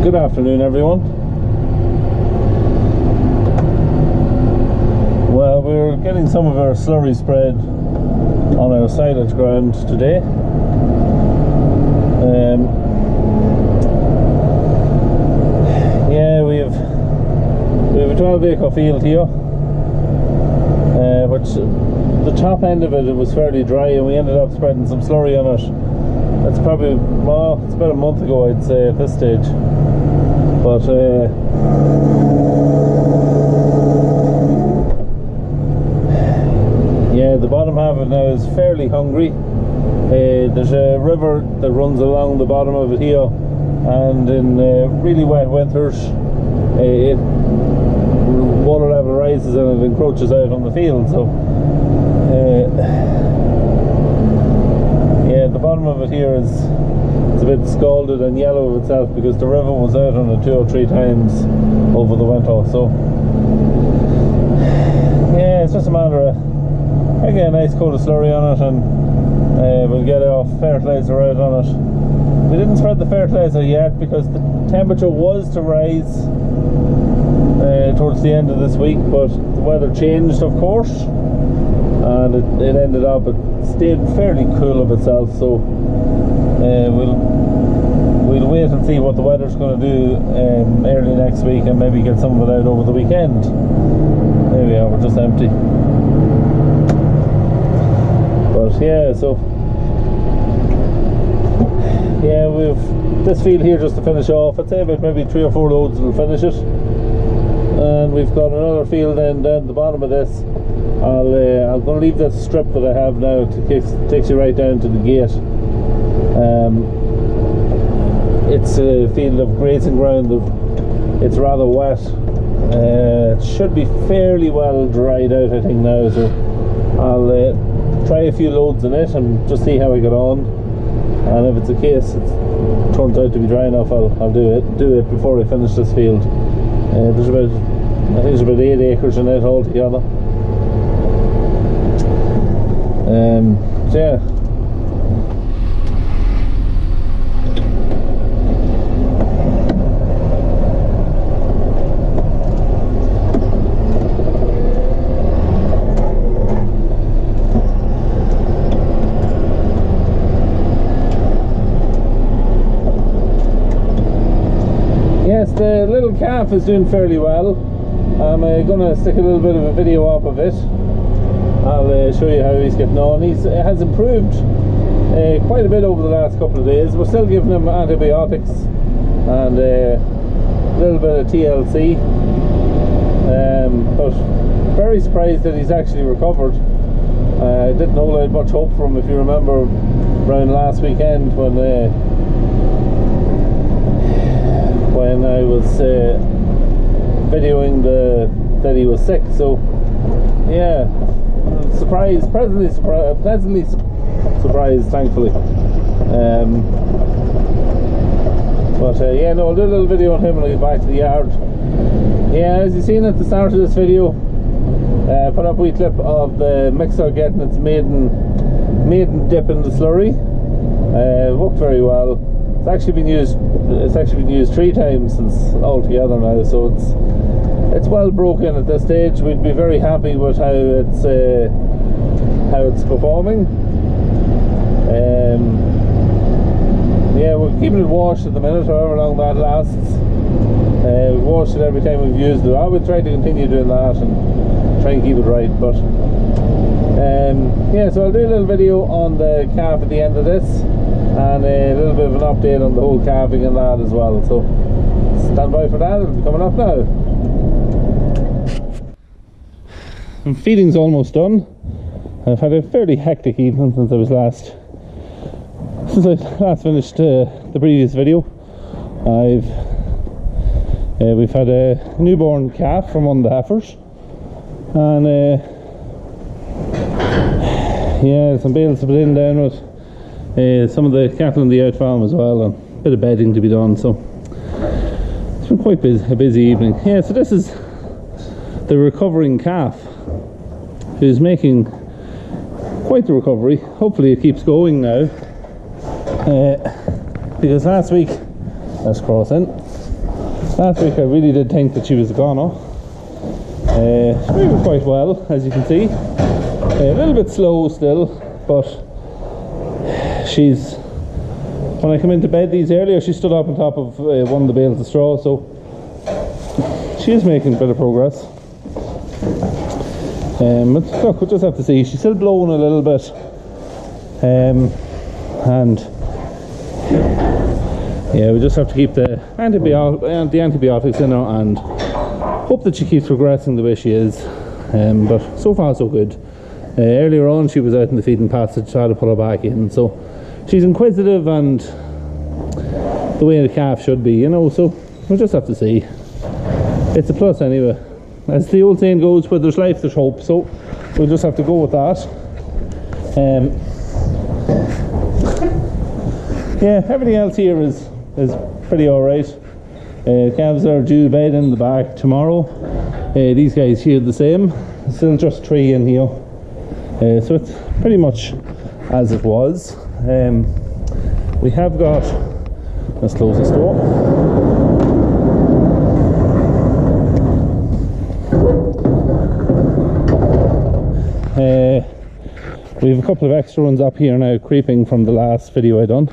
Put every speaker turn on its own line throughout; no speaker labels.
Good afternoon, everyone. Well, we're getting some of our slurry spread on our silage ground today. Yeah, we have a 12-acre field here, which the top end of it was fairly dry, and we ended up spreading some slurry on it. That's probably, well, it's about a month ago, I'd say, at this stage. But yeah, the bottom half of it now is fairly hungry. There's a river that runs along the bottom of it here, and in really wet winters, water level rises and it encroaches out on the field. So yeah, the bottom of it here is a bit scalded and yellow of itself because the river was out on it 2 or 3 times over the winter. So yeah, it's just a matter of get a nice coat of slurry on it, and we'll get our fertilizer out on it. We didn't spread the fertilizer yet because the temperature was to rise towards the end of this week, but the weather changed, of course, and it ended up, it stayed fairly cool of itself. So we'll wait and see what the weather's going to do early next week, and maybe get some of it out over the weekend. There we are, we're just empty. But yeah, so yeah, we've this field here just to finish off. I'd say about maybe 3 or 4 loads will finish it, and we've got another field then down the bottom of this. I'm going to leave this strip that I have now to takes you right down to the gate. It's a field of grazing ground. It's rather wet. It should be fairly well dried out, I think, now. So I'll try a few loads in it and just see how I get on. And if it's the case, it turns out to be dry enough, I'll do it before I finish this field. There's about, I think there's about 8 acres in it altogether. So yeah. Yes, the little calf is doing fairly well. I'm going to stick a little bit of a video up of it. I'll show you how he's getting on. He has improved quite a bit over the last couple of days. We're still giving him antibiotics and a little bit of TLC, but very surprised that he's actually recovered. I didn't hold out much hope for him, if you remember, around last weekend when I was videoing that he was sick. So yeah, pleasantly surprised, thankfully. But yeah, no, I'll do a little video on him when I get back to the yard. Yeah, as you've seen at the start of this video, put up a wee clip of the mixer getting its maiden dip in the slurry. Worked very well. It's actually been used 3 times since altogether now, so it's well broken at this stage. We'd be very happy with how it's performing. Yeah, we're keeping it washed at the minute, however long that lasts. We've washed it every time we've used it. I would try to continue doing that and try and keep it right. But yeah, so I'll do a little video on the calf at the end of this, and a little bit of an update on the whole calving and that as well. So stand by for that, it'll be coming up now. And feeding's almost done. I've had a fairly hectic evening since I last finished the previous video. We've had a newborn calf from one of the heifers, and yeah, some bales to put in down with some of the cattle in the out farm as well, and a bit of bedding to be done. So it's been quite a busy evening. Yeah, so this is the recovering calf, who's making quite the recovery. Hopefully it keeps going now, because last week, let's cross in, Last week I really did think that she was a goner. She moved quite well, as you can see. A little bit slow still, but she's... When I came into bed these earlier, she stood up on top of one of the bales of straw, so she is making a bit of progress. But look, we'll just have to see. She's still blowing a little bit, and yeah, we just have to keep the antibiotics in her and hope that she keeps progressing the way she is. But so far so good. Earlier on she was out in the feeding passage, tried to put her back in, so she's inquisitive and the way the calf should be, you know, so we'll just have to see. It's a plus anyway. As the old saying goes, where there's life there's hope, so we'll just have to go with that. Yeah, everything else here is pretty alright. Calves are due bed in the back tomorrow. These guys here the same, still just 3 in here. So it's pretty much as it was. We have got, let's close this door. We have a couple of extra ones up here now, creeping from the last video I done.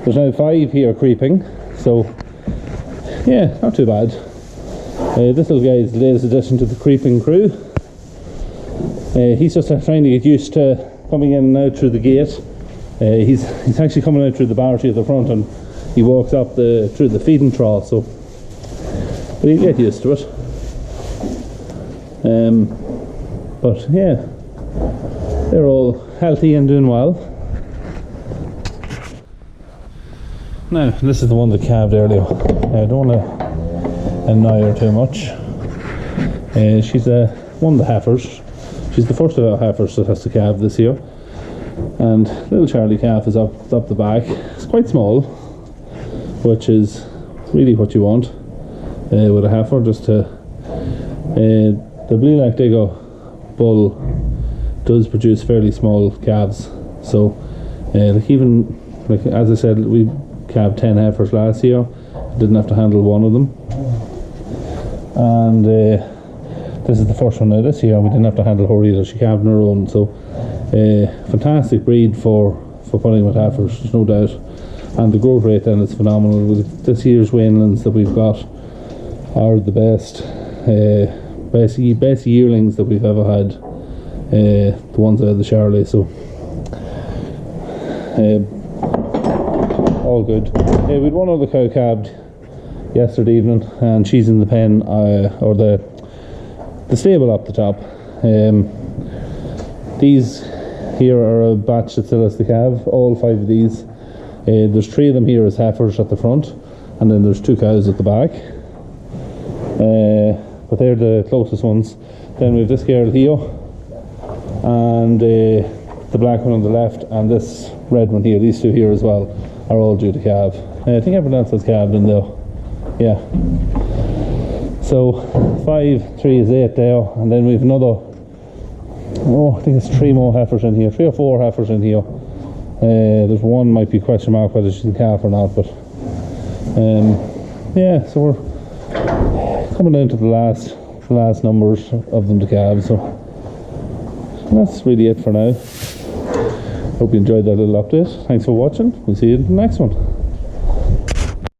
There's now 5 here creeping, so yeah, not too bad. This little guy is the latest addition to the creeping crew. He's just trying to get used to coming in and out through the gate. He's actually coming out through the barricade at the front, and he walks up through the feeding trough, so but he'll get used to it. But yeah, they're all healthy and doing well. Now, this is the one that calved earlier. I don't want to annoy her too much. She's one of the heifers. She's the first of our heifers that has to calve this year. And little Charlie calf is up the back. It's quite small, which is really what you want with a heifer, just to... the Blue Lactigo bull does produce fairly small calves, so like as I said, we calved 10 heifers last year. Didn't have to handle one of them, and this is the first one now this year. We didn't have to handle her either. She calved on her own, so fantastic breed for putting with heifers, there's no doubt. And the growth rate then is phenomenal. This year's weanlings that we've got are the best yearlings that we've ever had, the ones out of the Charlie, so all good. We had one other cow calved yesterday evening, and she's in the pen, or the stable up the top. These here are a batch that still has to calve, all 5 of these. There's 3 of them here as heifers at the front, and then there's 2 cows at the back. But they're the closest ones. Then we have this girl here, and the black one on the left, and this red one here. These 2 here as well are all due to calve. I think everyone else has calved in there. Yeah. So 5, 3 is 8 there, and then we have another. I think it's 3 more heifers in here. 3 or 4 heifers in here. There's one might be question mark whether she's a calf or not, but yeah. So we're coming down to the last numbers of them to calve, so that's really it for now. Hope you enjoyed that little update. Thanks for watching. We'll see you in the next one.